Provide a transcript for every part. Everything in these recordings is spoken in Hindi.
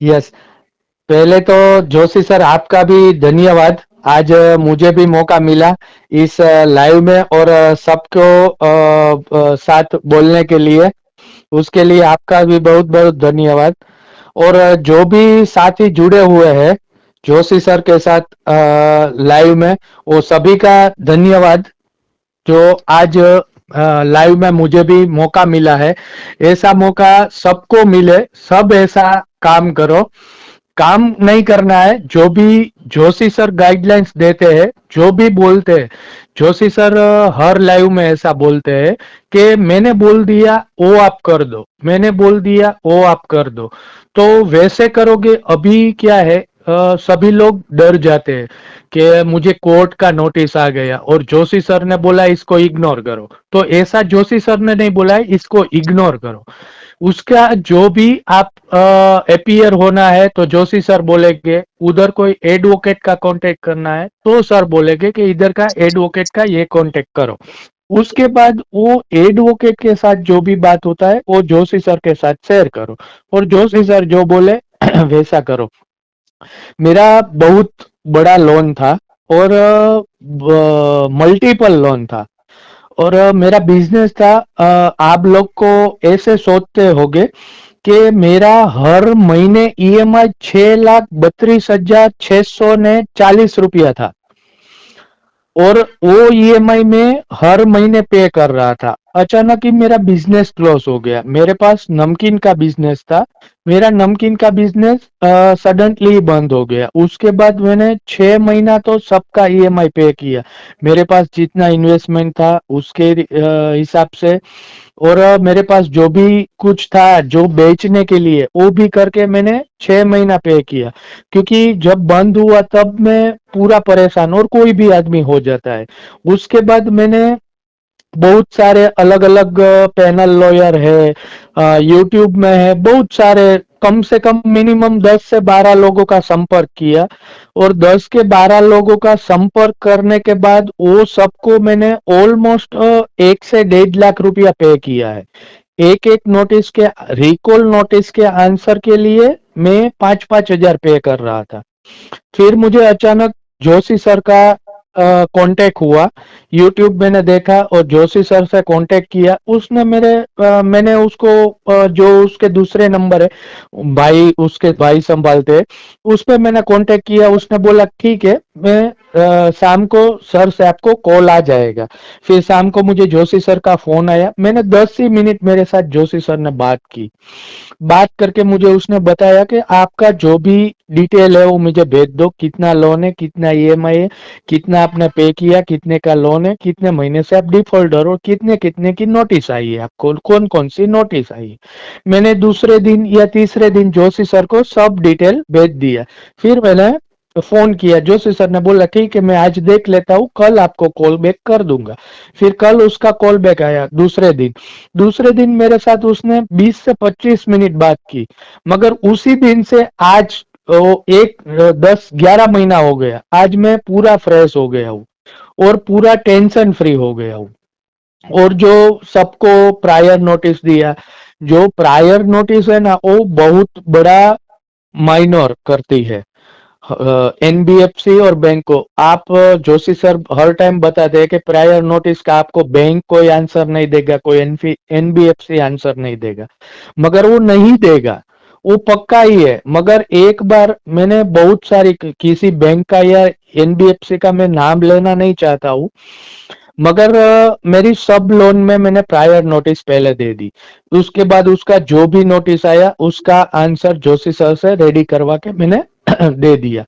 यस। पहले तो जोशी सर आपका भी धन्यवाद। आज मुझे भी मौका मिला इस लाइव में और सबको साथ बोलने के लिए। उसके लिए आपका भी बहुत बहुत धन्यवाद। और जो भी साथी जुड़े हुए हैं जोशी सर के साथ लाइव में, वो सभी का धन्यवाद। जो आज लाइव में मुझे भी मौका मिला है, ऐसा मौका सबको मिले। सब ऐसा काम करो। काम नहीं करना है, जो भी जोशी सर गाइडलाइंस देते हैं, जो भी बोलते हैं, जोशी सर हर लाइव में ऐसा बोलते हैं कि मैंने बोल दिया वो आप कर दो, मैंने बोल दिया वो आप कर दो। तो वैसे करोगे। अभी क्या है, सभी लोग डर जाते हैं कि मुझे कोर्ट का नोटिस आ गया और जोशी सर ने बोला इसको इग्नोर करो। तो ऐसा जोशी सर ने नहीं बोला है इसको इग्नोर करो। उसका जो भी आप अपीयर होना है तो जोशी सर बोलेंगे। उधर कोई एडवोकेट का कांटेक्ट करना है तो सर बोलेंगे कि इधर का एडवोकेट का ये कांटेक्ट करो। उसके बाद वो एडवोकेट के साथ जो भी बात होता है वो जोशी सर के साथ शेयर करो और जोशी सर जो बोले वैसा करो। मेरा बहुत बड़ा लोन था और मल्टीपल लोन था और मेरा बिजनेस था। आप लोग को ऐसे सोचते होगे कि मेरा हर महीने ईएमआई 6,32,640 था और वो ईएमआई में हर महीने पे कर रहा था। अचानक ही मेरा बिजनेस क्लोज हो गया। मेरे पास नमकीन का बिजनेस था। मेरा नमकीन का बिजनेस सडनली बंद हो गया। उसके बाद मैंने 6 महीना तो सबका ईएमआई पे किया। मेरे पास जितना इन्वेस्टमेंट था उसके हिसाब से और मेरे पास जो भी कुछ था जो बेचने के लिए वो भी करके मैंने 6 महीना पे किया। क्योंकि जब बंद हुआ तब मैं पूरा परेशान, और कोई भी आदमी हो जाता है। उसके बाद मैंने बहुत सारे अलग अलग पैनल लॉयर है, यूट्यूब में है बहुत सारे, कम से कम मिनिमम 10 से 12 लोगों का संपर्क किया और 10 के 12 लोगों का संपर्क करने के बाद वो सबको मैंने ऑलमोस्ट 1 से 1.5 लाख रुपया पे किया है। एक एक नोटिस के, रिकॉल नोटिस के आंसर के लिए मैं 5-5 हजार पे कर रहा था। फिर मुझे अचानक जोशी सर का कांटेक्ट हुआ। यूट्यूब मैंने देखा और जोशी सर से कांटेक्ट किया। उसने मैंने उसको जो उसके दूसरे नंबर है, भाई उसके भाई संभालते हैं, उस पे मैंने कांटेक्ट किया। उसने बोला ठीक है, मैं शाम को सर से आपको कॉल आ जाएगा। फिर शाम को मुझे जोशी सर का फोन आया। मैंने 10 ही मिनट मेरे साथ जोशी सर ने बात की। बात करके मुझे उसने बताया कि आपका जो भी डिटेल है वो मुझे भेज दो। कितना लोन है, कितना ईएमआई है, कितना आपने पे किया, कितने का लोन है, कितने महीने से आप डिफॉल्टर हो, कितने कितने की नोटिस आई है, आपको कौन कौन सी नोटिस आई है। मैंने दूसरे दिन या तीसरे दिन जोशी सर को सब डिटेल भेज दिया। फिर मैंने फोन किया। जोशी सर ने बोला ठीक है, मैं आज देख लेता हूँ, कल आपको कॉल बैक कर दूंगा। फिर कल उसका कॉल बैक आया। दूसरे दिन मेरे साथ उसने 20 से 25 मिनट बात की। मगर उसी दिन से आज वो 10-11 महीना हो गया। आज मैं पूरा फ्रेश हो गया हूँ और पूरा टेंशन फ्री हो गया हूँ। और जो सबको प्रायर नोटिस दिया, जो प्रायर नोटिस है ना, वो बहुत बड़ा माइनर करती है एनबीएफसी और बैंक को। आप जोशी सर हर टाइम बताते हैं कि प्रायर नोटिस का आपको बैंक कोई आंसर नहीं देगा, कोई एनबीएफसी आंसर नहीं देगा। मगर वो नहीं देगा, वो पक्का ही है। मगर एक बार मैंने बहुत सारी किसी बैंक का या एनबीएफसी का मैं नाम लेना नहीं चाहता हूँ, मगर मेरी सब लोन में मैंने प्रायर नोटिस पहले दे दी। उसके बाद उसका जो भी नोटिस आया उसका आंसर जोशी सर से रेडी करवा के मैंने दे दिया।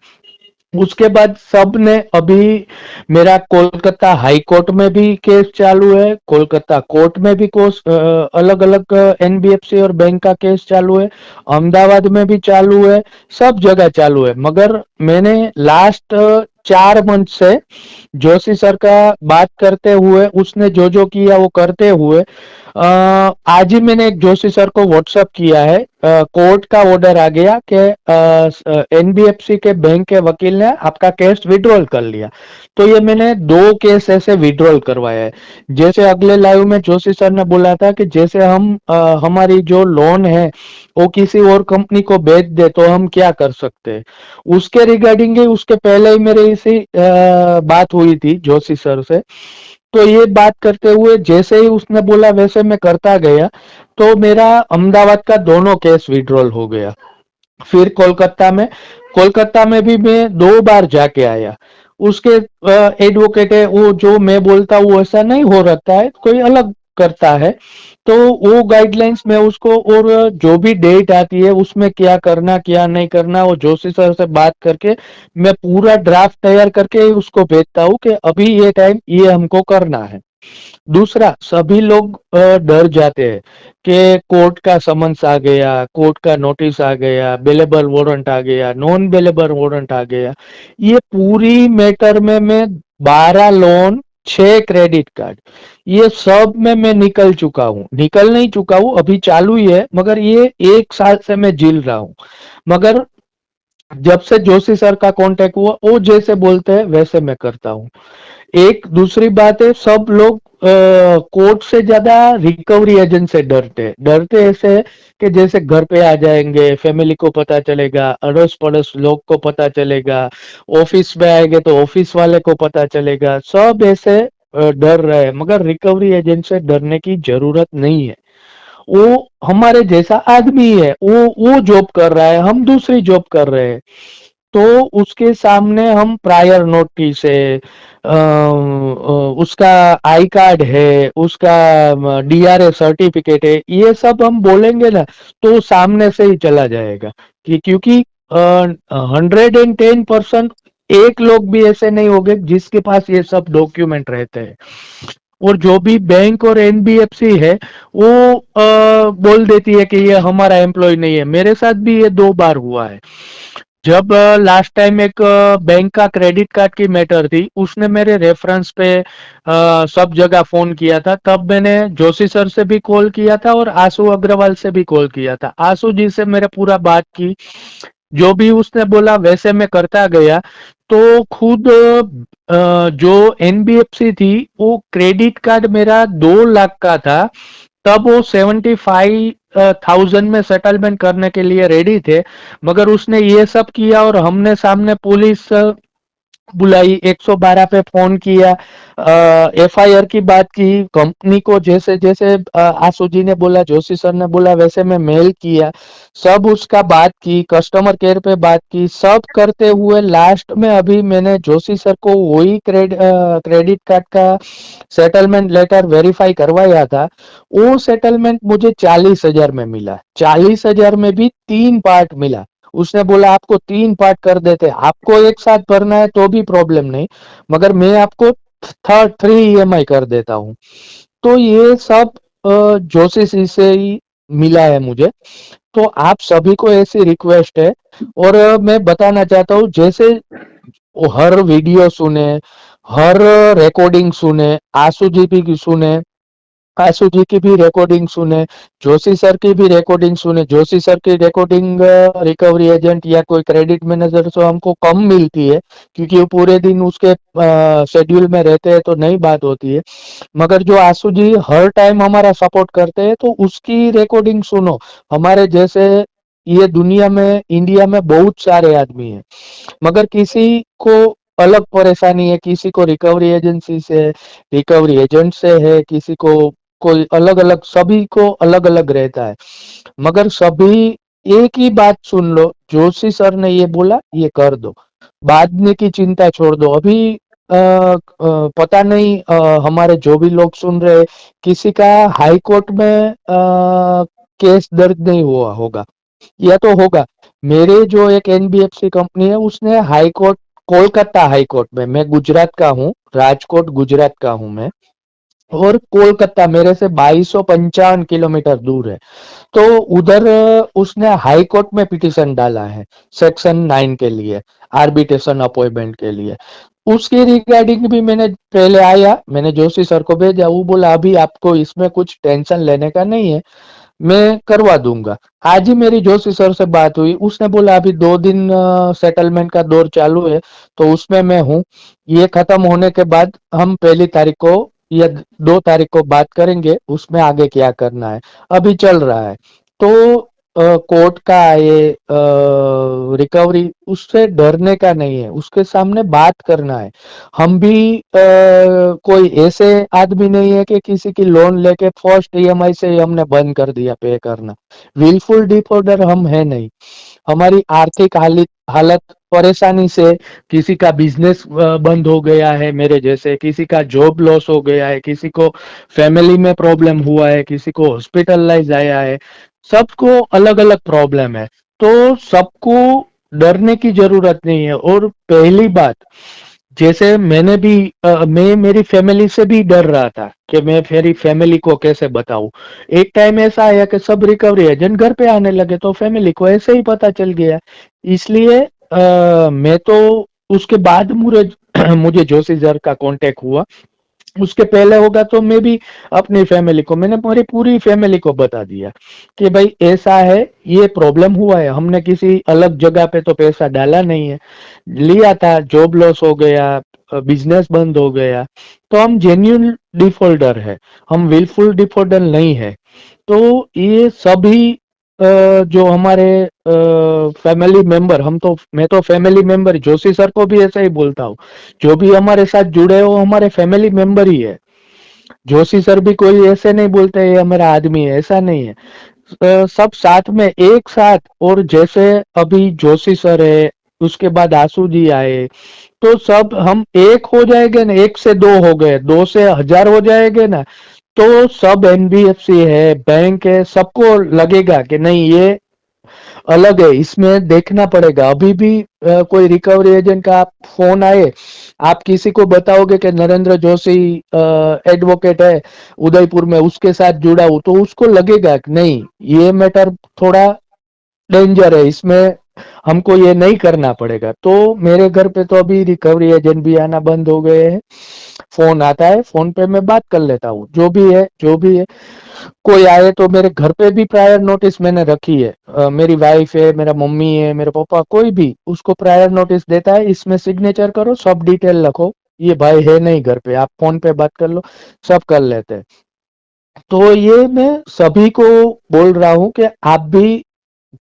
उसके बाद सब ने अभी मेरा कोलकाता हाई कोर्ट में भी केस चालू है, कोलकाता कोर्ट में भी अलग अलग एनबीएफसी और बैंक का केस चालू है, अहमदाबाद में भी चालू है, सब जगह चालू है। मगर मैंने लास्ट 4 मंथ से जोशी सर का बात करते हुए, उसने जो जो किया वो करते हुए, आज ही मैंने एक जोशी सर को व्हाट्सएप किया है। कोर्ट का ऑर्डर आ गया कि एनबीएफसी के बैंक के वकील ने आपका केस विड्रॉल कर लिया। तो ये मैंने 2 केस ऐसे विड्रॉल करवाया है। जैसे अगले लाइव में जोशी सर ने बोला था कि जैसे हम हमारी जो लोन है वो किसी और कंपनी को बेच दे तो हम क्या कर सकते हैं। उसके रिगार्डिंग ही उसके पहले ही मेरे इसी बात हुई थी जोशी सर से। तो ये बात करते हुए जैसे ही उसने बोला वैसे मैं करता गया, तो मेरा अहमदाबाद का दोनों केस विड्रॉल हो गया। फिर कोलकाता में भी मैं 2 बार जाके आया। उसके एडवोकेट है, वो जो मैं बोलता हूँ वैसा नहीं हो रखता है, कोई अलग करता है। तो वो गाइडलाइंस में उसको, और जो भी डेट आती है उसमें क्या करना क्या नहीं करना, वो जोशी सर से बात करके मैं पूरा ड्राफ्ट तैयार करके उसको भेजता हूँ कि अभी ये टाइम ये हमको करना है। दूसरा, सभी लोग डर जाते हैं कि कोर्ट का समन्स आ गया, कोर्ट का नोटिस आ गया, बेलेबल वारंट आ गया, नॉन बेलेबल वारंट आ गया। ये पूरी मैटर में मैं 12 लोन, 6 क्रेडिट कार्ड, ये सब में मैं निकल चुका हूँ, निकल नहीं चुका हूँ, अभी चालू ही है, मगर ये 1 साल से मैं झेल रहा हूँ। मगर जब से जोशी सर का कांटेक्ट हुआ, वो जैसे बोलते हैं वैसे मैं करता हूँ। एक दूसरी बात है, सब लोग कोर्ट से ज्यादा रिकवरी एजेंट से डरते ऐसे है कि जैसे घर पे आ जाएंगे, फैमिली को पता चलेगा, अड़ोस पड़ोस लोग को पता चलेगा, ऑफिस में आएंगे तो ऑफिस वाले को पता चलेगा, सब ऐसे डर रहे हैं। मगर रिकवरी एजेंट से डरने की जरूरत नहीं है। वो हमारे जैसा आदमी है, वो जॉब कर रहा है, हम दूसरी जॉब कर रहे हैं। तो उसके सामने हम प्रायर नोटिस है, उसका आई कार्ड है, उसका डीआरए सर्टिफिकेट है, ये सब हम बोलेंगे ना तो वो सामने से ही चला जाएगा। कि क्योंकि 110% एक लोग भी ऐसे नहीं होंगे जिसके पास ये सब डॉक्यूमेंट रहते हैं। और जो भी बैंक और एनबीएफसी है, वो बोल देती है कि ये हमारा एम्प्लॉय नहीं है। मेरे साथ भी ये 2 बार हुआ है। जब लास्ट टाइम एक बैंक का क्रेडिट कार्ड की मैटर थी, उसने मेरे रेफरेंस पे सब जगह फोन किया था, तब मैंने जोशी सर से भी कॉल किया था और आशु अग्रवाल से भी कॉल किया था। आशु जी से मेरे पूरा बात की, जो भी उसने बोला वैसे मैं करता गया। तो खुद जो एनबीएफसी थी, वो क्रेडिट कार्ड मेरा 2 लाख का था, तब वो 75,000 में सेटलमेंट करने के लिए रेडी थे। मगर उसने ये सब किया और हमने सामने पुलिस बुलाई, 112 पे फोन किया, एफआईआर की बात की, कंपनी को जैसे जैसे आशु जी ने बोला, जोशी सर ने बोला वैसे मैं मेल किया, सब उसका बात की, कस्टमर केयर पे बात की, सब करते हुए लास्ट में अभी मैंने जोशी सर को वही क्रेडिट कार्ड का सेटलमेंट लेटर वेरीफाई करवाया था। वो सेटलमेंट मुझे 40,000 में मिला, 40,000 में भी 3 पार्ट मिला। उसने बोला आपको 3 पार्ट कर देते, आपको एक साथ भरना है तो भी प्रॉब्लम नहीं, मगर मैं आपको थर्ड 3 ईएमआई कर देता हूँ। तो ये सब जोशी जी से ही मिला है मुझे। तो आप सभी को ऐसी रिक्वेस्ट है, और मैं बताना चाहता हूँ, जैसे वो हर वीडियो सुने, हर रिकॉर्डिंग सुने, आशु जी भी सुने, आशु जी की भी रिकॉर्डिंग सुने, जोशी सर की भी रिकॉर्डिंग सुने। जोशी सर की रिकॉर्डिंग रिकवरी एजेंट या कोई क्रेडिट मैनेजर से हमको कम मिलती है, क्योंकि वो पूरे दिन उसके शेड्यूल में रहते हैं तो नई बात होती है। मगर जो आशु जी हर टाइम हमारा सपोर्ट करते हैं, तो उसकी रिकॉर्डिंग सुनो। हमारे जैसे ये दुनिया में, इंडिया में बहुत सारे आदमी हैं, मगर किसी को अलग परेशानी है, किसी को रिकवरी एजेंसी से, रिकवरी एजेंट से है, किसी को कोई अलग अलग, सभी को अलग अलग रहता है। मगर सभी एक ही बात सुन लो, जोशी सर ने ये बोला ये कर दो, बाद में की चिंता छोड़ दो। अभी पता नहीं, हमारे जो भी लोग सुन रहे, किसी का हाई कोर्ट में केस दर्ज नहीं हुआ होगा, या तो होगा। मेरे जो एक एनबीएफसी कंपनी है, उसने high court, Kolkata high court में, मैं गुजरात का हूँ, राजकोट गुजरात का हूँ मैं, और कोलकाता मेरे से 2255 किलोमीटर दूर है। तो उधर उसने हाई कोर्ट में पिटीशन डाला है सेक्शन 9 के लिए, आर्बिट्रेशन अपॉइंटमेंट के लिए। उसके रिगार्डिंग भी मैंने पहले आया, मैंने जोशी सर को भेजा, वो बोला अभी आपको इसमें कुछ टेंशन लेने का नहीं है, मैं करवा दूंगा। आज ही मेरी जोशी सर से बात हुई, उसने बोला अभी 2 दिन सेटलमेंट का दौर चालू है, तो उसमें मैं हूँ। ये खत्म होने के बाद हम 1 तारीख को या 2 तारीख को बात करेंगे, उसमें आगे क्या करना है, अभी चल रहा है। तो कोर्ट का आए रिकवरी, उससे डरने का नहीं है, उसके सामने बात करना है। हम भी कोई ऐसे आदमी नहीं है कि किसी की लोन लेके फर्स्ट ईएमआई से ही हमने बंद कर दिया पे करना। विलफुल डिफॉल्टर हम है नहीं। हमारी आर्थिक हालत हालत परेशानी से किसी का बिजनेस बंद हो गया है, मेरे जैसे किसी का जॉब लॉस हो गया है, किसी को फैमिली में प्रॉब्लम हुआ है, किसी को हॉस्पिटलाइज आया है, सबको अलग अलग प्रॉब्लम है। तो सबको डरने की जरूरत नहीं है। और पहली बात, जैसे मैं मेरी फैमिली से भी डर रहा था कि मैं मेरी फैमिली को कैसे बताऊं। एक टाइम ऐसा आया कि सब रिकवरी एजेंट घर पे आने लगे तो फैमिली को ऐसे ही पता चल गया। इसलिए मैं तो उसके बाद मुझे मुझे जोशी सर का कांटेक्ट हुआ। उसके पहले होगा तो मैं भी अपनी फैमिली को, मैंने मेरी पूरी फैमिली को बता दिया कि भाई ऐसा है, ये प्रॉब्लम हुआ है। हमने किसी अलग जगह पे तो पैसा डाला नहीं है, लिया था, जॉब लॉस हो गया, बिजनेस बंद हो गया, तो हम जेन्यून डिफॉल्टर है, हम विलफुल डिफॉल्टर नहीं है। तो ये सभी जो हमारे फैमिली मेंबर, हम तो मैं तो फैमिली मेंबर जोशी सर को भी ऐसा ही बोलता हूँ, जो भी हमारे साथ जुड़े हो हमारे फैमिली मेंबर ही है। जोशी सर भी कोई ऐसे नहीं बोलते ये हमारा आदमी है, ऐसा नहीं है। सब साथ में एक साथ। और जैसे अभी जोशी सर है, उसके बाद आंसू जी आए, तो सब हम एक हो जाएंगे ना, एक से दो हो गए, दो से हजार हो जाएंगे ना, तो सब एनबीएफसी है, बैंक है, सबको लगेगा कि नहीं ये अलग है, इसमें देखना पड़ेगा। अभी भी कोई रिकवरी एजेंट का आप फोन आए, आप किसी को बताओगे कि नरेंद्र जोशी एडवोकेट है उदयपुर में, उसके साथ जुड़ा हूं, तो उसको लगेगा कि नहीं ये मैटर थोड़ा डेंजर है, इसमें हमको ये नहीं करना पड़ेगा। तो मेरे घर पे तो अभी रिकवरी एजेंट भी आना बंद हो गए हैं। फोन आता है, फोन पे मैं बात कर लेता हूँ, जो भी है जो भी है। कोई आए तो मेरे घर पे भी प्रायर नोटिस मैंने रखी है। मेरी वाइफ है, मेरा मम्मी है, मेरे पापा, कोई भी उसको प्रायर नोटिस देता है, इसमें सिग्नेचर करो, सब डिटेल रखो, ये भाई है नहीं घर पे, आप फोन पे बात कर लो, सब कर लेते हैं। तो ये मैं सभी को बोल रहा हूँ कि आप भी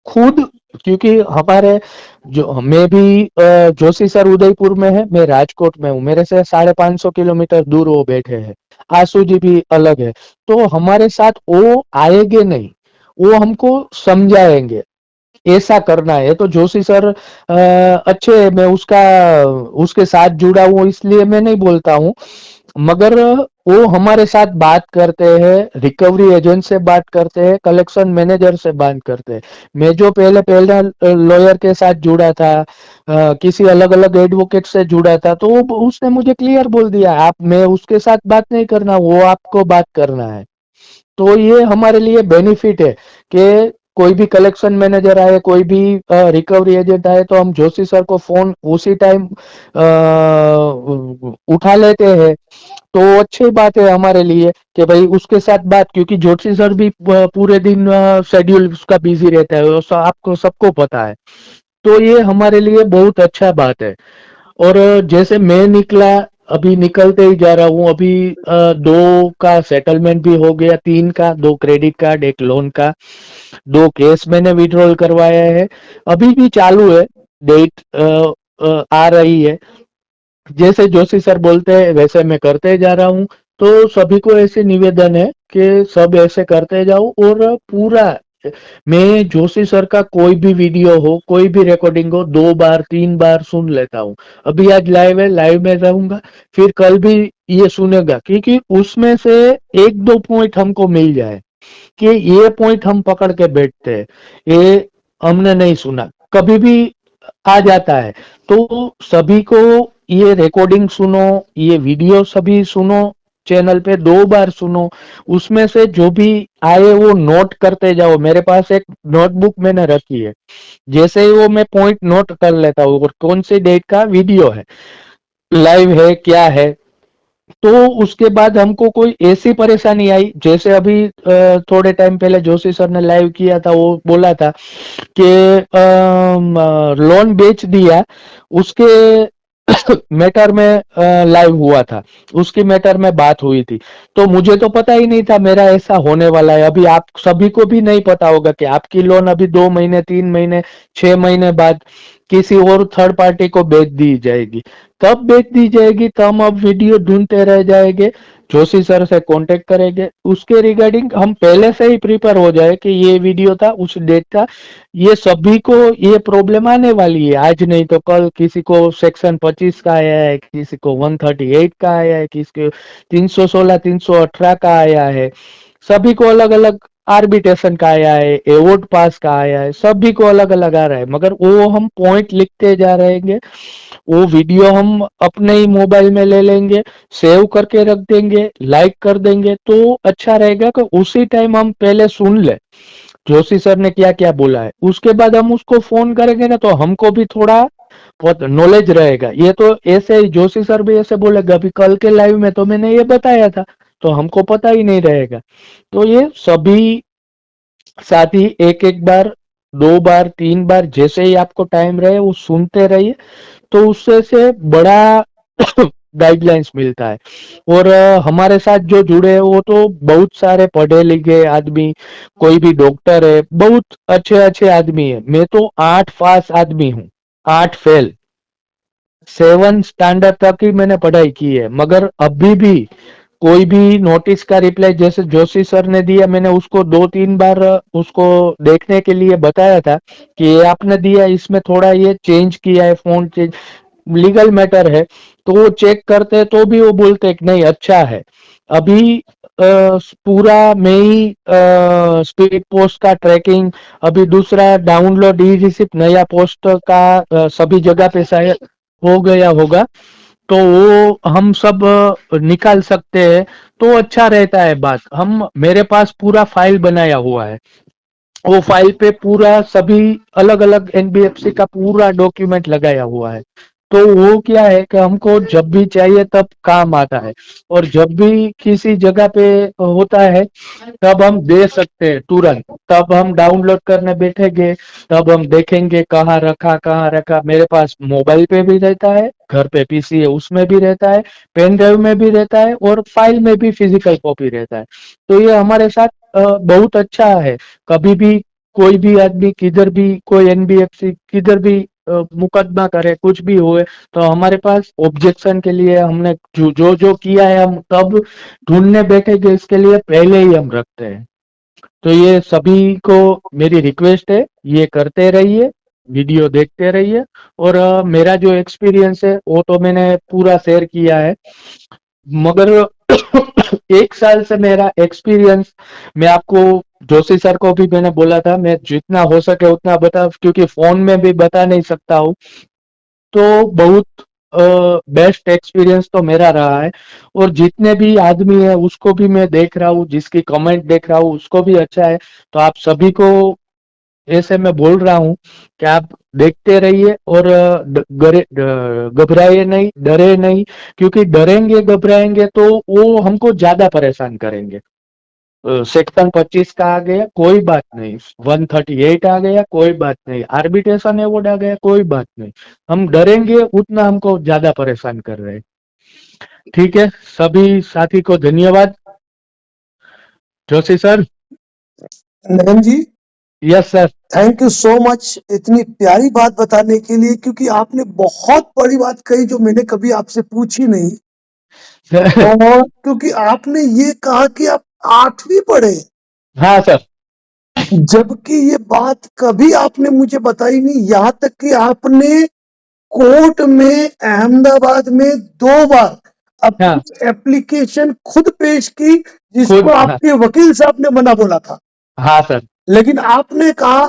खुद, क्योंकि हमारे जो मैं भी जोशी सर उदयपुर में है, मैं राजकोट में हूँ, मेरे से 550 किलोमीटर दूर वो बैठे हैं। आशु जी भी अलग है। तो हमारे साथ वो आएंगे नहीं, वो हमको समझाएंगे ऐसा करना है। तो जोशी सर अच्छे हैं, मैं उसके साथ जुड़ा हूँ इसलिए मैं नहीं बोलता हूँ, मगर वो हमारे साथ बात करते हैं, रिकवरी एजेंट से बात करते हैं, कलेक्शन मैनेजर से बात करते हैं। मैं जो पहले पहले लॉयर के साथ जुड़ा था, किसी अलग अलग एडवोकेट से जुड़ा था, तो उसने मुझे क्लियर बोल दिया, आप मैं उसके साथ बात नहीं करना, वो आपको बात करना है। तो ये हमारे लिए बेनिफिट है कि कोई भी कलेक्शन मैनेजर आए, कोई भी रिकवरी एजेंट आए, तो हम जोशी सर को फोन उसी टाइम उठा लेते हैं। तो अच्छी बात है हमारे लिए कि भाई उसके साथ बात, क्योंकि जोशी सर भी पूरे दिन शेड्यूल उसका बिजी रहता है, वो आपको सबको पता है। तो ये हमारे लिए बहुत अच्छा बात है। और जैसे मैं निकला, अभी निकलते ही जा रहा हूँ, अभी दो का सेटलमेंट भी हो गया, तीन का, दो क्रेडिट कार्ड, एक लोन का, दो केस मैंने विड्रॉल करवाया है, अभी भी चालू है, डेट आ रही है। जैसे जोशी सर बोलते हैं वैसे मैं करते जा रहा हूँ। तो सभी को ऐसे निवेदन है कि सब ऐसे करते जाओ। और पूरा मैं जोशी सर का कोई भी वीडियो हो, कोई भी रिकॉर्डिंग हो, दो बार तीन बार सुन लेता हूँ। अभी आज लाइव है, लाइव में रहूंगा, फिर कल भी ये सुनेगा, क्योंकि उसमें से एक दो पॉइंट हमको मिल जाए कि ये पॉइंट हम पकड़ के बैठते हैं, ये हमने नहीं सुना, कभी भी आ जाता है। तो सभी को ये रिकॉर्डिंग सुनो, ये वीडियो सभी सुनो, चैनल पे दो बार सुनो, उसमें से जो भी आए वो नोट करते जाओ। मेरे पास एक नोटबुक मैंने रखी है, जैसे ही वो मैं पॉइंट नोट कर लेता हूँ और कौन सी डेट का वीडियो है, लाइव है, क्या है। तो उसके बाद हमको कोई ऐसी परेशानी आई, जैसे अभी थोड़े टाइम पहले जोशी सर ने लाइव किया था, वो बोला था कि लोन बेच दिया, उसके मैटर में लाइव हुआ था, उसकी मैटर में बात हुई थी। तो मुझे तो पता ही नहीं था मेरा ऐसा होने वाला है। अभी आप सभी को भी नहीं पता होगा कि आपकी लोन अभी 2 महीने, 3 महीने, 6 महीने बाद किसी और थर्ड पार्टी को बेच दी जाएगी। कब बेच दी जाएगी, तो हम अब वीडियो ढूंढते रह जाएंगे, जोशी सर से कांटेक्ट करेंगे, उसके रिगार्डिंग हम पहले से ही प्रिपेयर हो जाए कि ये वीडियो था, उस डेट था, ये सभी को ये प्रॉब्लम आने वाली है, आज नहीं तो कल। किसी को सेक्शन 25 का आया है, किसी को 138 का आया है, किसी को 316, 318 का आया है, सभी को अलग अलग आर्बिट्रेशन का आया है, एवोर्ड पास का आया है, सभी को अलग अलग आ रहा है। मगर वो हम पॉइंट लिखते जा रहेंगे, वो वीडियो हम अपने ही मोबाइल में ले लेंगे, सेव करके रख देंगे, लाइक कर देंगे, तो अच्छा रहेगा कि उसी टाइम हम पहले सुन ले जोशी सर ने क्या क्या बोला है। उसके बाद हम उसको फोन करेंगे ना, तो हमको भी थोड़ा बहुत नॉलेज रहेगा। ये तो ऐसे ही जोशी सर भी ऐसे बोलेगा, अभी कल के लाइव में तो मैंने ये बताया था, तो हमको पता ही नहीं रहेगा। तो ये सभी साथी एक एक बार, 2 बार, 3 बार, जैसे ही आपको टाइम रहे वो सुनते रहिए, तो उससे से बड़ा गाइडलाइंस मिलता है। और हमारे साथ जो जुड़े हैं वो तो बहुत सारे पढ़े लिखे आदमी, कोई भी डॉक्टर है, बहुत अच्छे अच्छे आदमी है। मैं तो 8 पास आदमी हूँ, 8 फेल, 7 स्टैंडर्ड तक ही मैंने पढ़ाई की है। मगर अभी भी कोई भी नोटिस का रिप्लाई जैसे जोशी सर ने दिया, मैंने उसको 2-3 बार उसको देखने के लिए बताया था कि ये आपने दिया, इसमें थोड़ा ये चेंज किया है, फोन चेंज, लीगल मैटर है। तो वो चेक करते हैं, तो भी वो बोलते हैं कि नहीं अच्छा है। अभी पूरा में ही स्पीड पोस्ट का ट्रैकिंग, अभी दूसरा डाउनलोड ई रिसिप्ट नया पोस्ट का सभी जगह पे शायद हो गया होगा, तो वो हम सब निकाल सकते हैं। तो अच्छा रहता है। बात हम, मेरे पास पूरा फाइल बनाया हुआ है, वो फाइल पे पूरा सभी अलग अलग एनबीएफसी का पूरा डॉक्यूमेंट लगाया हुआ है। तो वो क्या है कि हमको जब भी चाहिए तब काम आता है, और जब भी किसी जगह पे होता है तब हम दे सकते हैं तुरंत। तब हम डाउनलोड करने बैठेंगे, तब हम देखेंगे कहाँ रखा, कहाँ रखा। मेरे पास मोबाइल पे भी रहता है, घर पे पीसी है उसमें भी रहता है, पेन ड्राइव में भी रहता है, और फाइल में भी फिजिकल कॉपी रहता है। तो ये हमारे साथ बहुत अच्छा है। कभी भी कोई भी आदमी किधर भी, कोई एनबीएफसी किधर भी मुकदमा करे, कुछ भी हुए, तो हमारे पास ऑब्जेक्शन के लिए हमने जो जो जो किया है हम तब ढूंढने बैठेंगे, इसके लिए पहले ही हम रखते हैं। तो ये सभी को मेरी रिक्वेस्ट है, ये करते रहिए, वीडियो देखते रहिए। और मेरा जो एक्सपीरियंस है वो तो मैंने पूरा शेयर किया है। मगर 1 साल से मेरा एक्सपीरियंस, मैं आपको, जोशी सर को भी मैंने बोला था मैं जितना हो सके उतना बता, क्योंकि फोन में भी बता नहीं सकता हूँ। तो बहुत बेस्ट एक्सपीरियंस तो मेरा रहा है। और जितने भी आदमी है उसको भी मैं देख रहा हूँ, जिसकी कमेंट देख रहा हूँ उसको भी अच्छा है। तो आप सभी को ऐसे मैं बोल रहा हूँ कि आप देखते रहिए, और घबराइए नहीं, डरे नहीं, क्योंकि डरेंगे घबराएंगे तो वो हमको ज्यादा परेशान करेंगे। सेक्शन 25 का आ गया कोई बात नहीं, 138 आ गया कोई बात नहीं, आर्बिट्रेशन अवार्ड आ गया कोई बात नहीं, हम डरेंगे उतना हमको ज्यादा परेशान कर रहे हैं। ठीक है, सभी साथी को धन्यवाद। Joshi sir. Nayan ji, yes sir. Thank you so much इतनी प्यारी बात बताने के लिए, क्योंकि आपने बहुत बड़ी बात कही जो मैंने कभी आपसे पूछी नहीं। और क्योंकि आपने ये कहा कि आप 8वीं पढ़े, हाँ सर। जबकि ये बात कभी आपने मुझे बताई नहीं। यहाँ तक कि आपने कोर्ट में अहमदाबाद में 2 बार हाँ अपनी एप्लीकेशन खुद पेश की, जिसको खुद, हाँ। आपके वकील साहब ने मना बोला था। हाँ सर। लेकिन आपने कहा,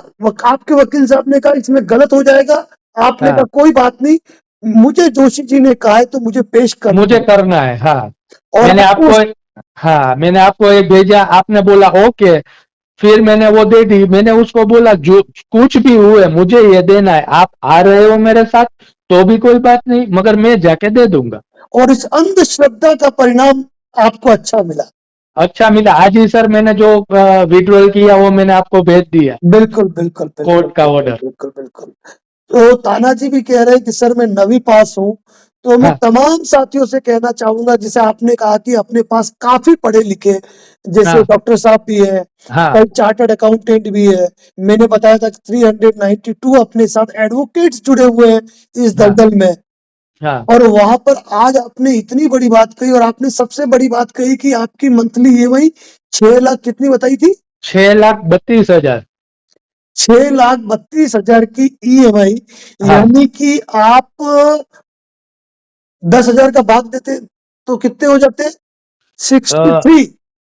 आपके वकील साहब ने कहा इसमें गलत हो जाएगा, आपने कहा हाँ, कोई बात नहीं, मुझे जोशी जी ने कहा है तो मुझे पेश करना मुझे है। करना है, हाँ। और मैंने आपको आपको, हाँ मैंने आपको एक भेजा, आपने बोला ओके, फिर मैंने वो दे दी। मैंने उसको बोला जो कुछ भी हुए मुझे ये देना है, आप आ रहे हो मेरे साथ तो भी कोई बात नहीं, मगर मैं जाके दे दूंगा। और इस अंधश्रद्धा का परिणाम आपको अच्छा मिला। अच्छा मिला, आज ही सर मैंने जो विड्रॉल किया वो मैंने आपको भेज दिया, बिल्कुल बिल्कुल बिल्कुल कोर्ट का बिल्कुल ऑर्डर। बिल्कुल बिल्कुल। तो तानाजी भी कह रहे हैं कि सर मैं 9वीं पास हूँ, तो मैं हाँ, तमाम साथियों से कहना चाहूंगा, जैसे आपने कहा कि अपने पास काफी पढ़े लिखे, जैसे हाँ, डॉक्टर साहब भी है, हाँ, कई चार्टर्ड अकाउंटेंट भी है। मैंने बताया था कि 392 अपने साथ एडवोकेट्स जुड़े हुए हैं इस हाँ, दलदल में। हाँ। और वहां पर आज आपने इतनी बड़ी बात कही, और आपने सबसे बड़ी बात कही कि आपकी मंथली ईएमआई 6 लाख कितनी बताई थी? 6,32,000। 6,32,000 की ईएमआई। हाँ, यानी कि आप 10,000 का भाग देते तो कितने हो जाते? अ, 63।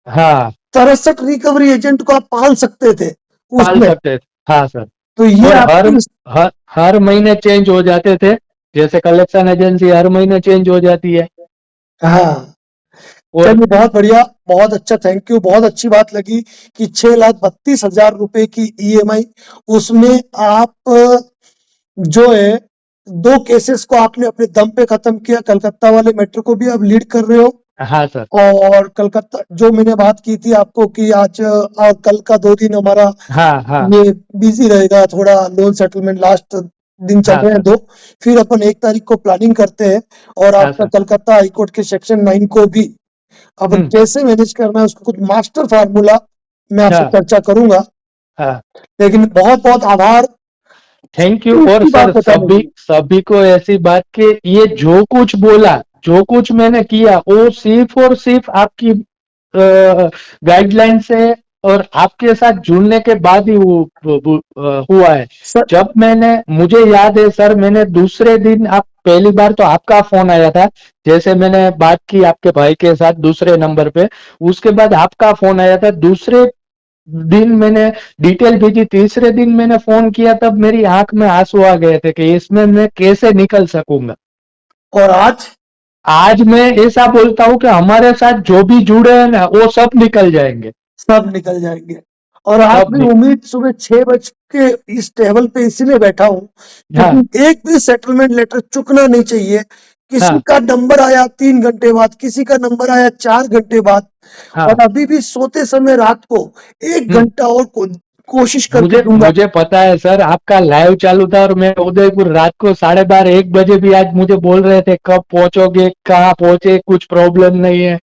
हाँ, 63 रिकवरी एजेंट को आप पाल सकते थे पाल उसमें। सकते थे। हाँ सर। तो ये और आपकी। हर महीने चेंज हो जाते थे। जैसे कलेक्शन एजेंसी हर महीने चेंज हो जाती है। हाँ, और चलिए बहुत बढ़िया, बहुत अच्छा, थैंक यू। बहुत अच्छी बात लगी कि 6,32,000 रुपए की ईएमआई, उसमें आप जो है 2 केसेस को आपने अपने दम पे खत्म किया। कलकत्ता वाले मैटर को भी आप लीड कर रहे हो, हाँ सर। और कलकत्ता जो मैंने बात की थी आपको कि आज और कल का 2 दिन हमारा हाँ, हाँ, ये बिजी रहेगा, थोड़ा लोन सेटलमेंट लास्ट दिन चल हाँ रहे हैं सर। दो। फिर अपन 1 तारीख को प्लानिंग करते हैं, और हाँ आपका सर। कलकत्ता हाईकोर्ट के सेक्शन 9 को भी अपन हम्म। कैसे मैनेज करना है, उसका कुछ मास्टर फार्मूला मैं आपसे हाँ, चर्चा करूंगा। हाँ। लेकिन बहुत बहुत आभार थैंक यू। और की बात सर, बताने सभी के लिए। सभी को ऐसी बात कि ये जो कुछ बोला, जो कुछ मैंने किया, वो सिर्फ और सिर्फ आपकी गाइडलाइन से और आपके साथ जुड़ने के बाद ही हुआ है। सर, जब मैंने, मुझे याद है सर, मैंने दूसरे दिन, आप पहली बार तो आपका फोन आया था, जैसे मैंने बात की आपके भाई के साथ दूसरे नंबर पे। उसके बाद आपका फोन आया था। दूसरे दिन मैंने डिटेल भेजी। तीसरे दिन मैंने फोन किया, तब मेरी आंख में आंसू आ गए थे कि इसमें मैं कैसे निकल सकूंगा। और आज आज मैं ऐसा बोलता हूं कि हमारे साथ जो भी जुड़े हैं ना, वो सब निकल जाएंगे। सब निकल जाएंगे। और आज सब भी निकल। उम्मीद सुबह 6 बज के इस टेबल पे इसीलिए बैठा हूं, हाँ, क्योंकि एक भी सेटलमेंट लेटर चुकना नहीं चाहिए। किसी हाँ, का नंबर आया 3 घंटे बाद, किसी का नंबर आया 4 घंटे बाद, हाँ। और अभी भी सोते समय रात को 1 घंटा और कोशिश करके मुझे दूंगा। मुझे पता है सर, आपका लाइव चालू था और मैं उदयपुर रात को 12:30 1 बजे भी आज मुझे बोल रहे थे कब पहुंचोगे, कहाँ पहुंचे, कुछ प्रॉब्लम नहीं है।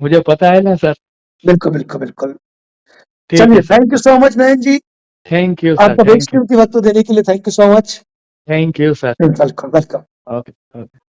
मुझे पता है ना सर। बिल्कुल बिल्कुल बिल्कुल। ठीक चलिए, है sir. Thank you so much Nayan ji, thank you sir. आपका थैंक यू। बेशकीमती वक्त देने के लिए thank you so much. Thank you sir. Welcome welcome. Okay, okay.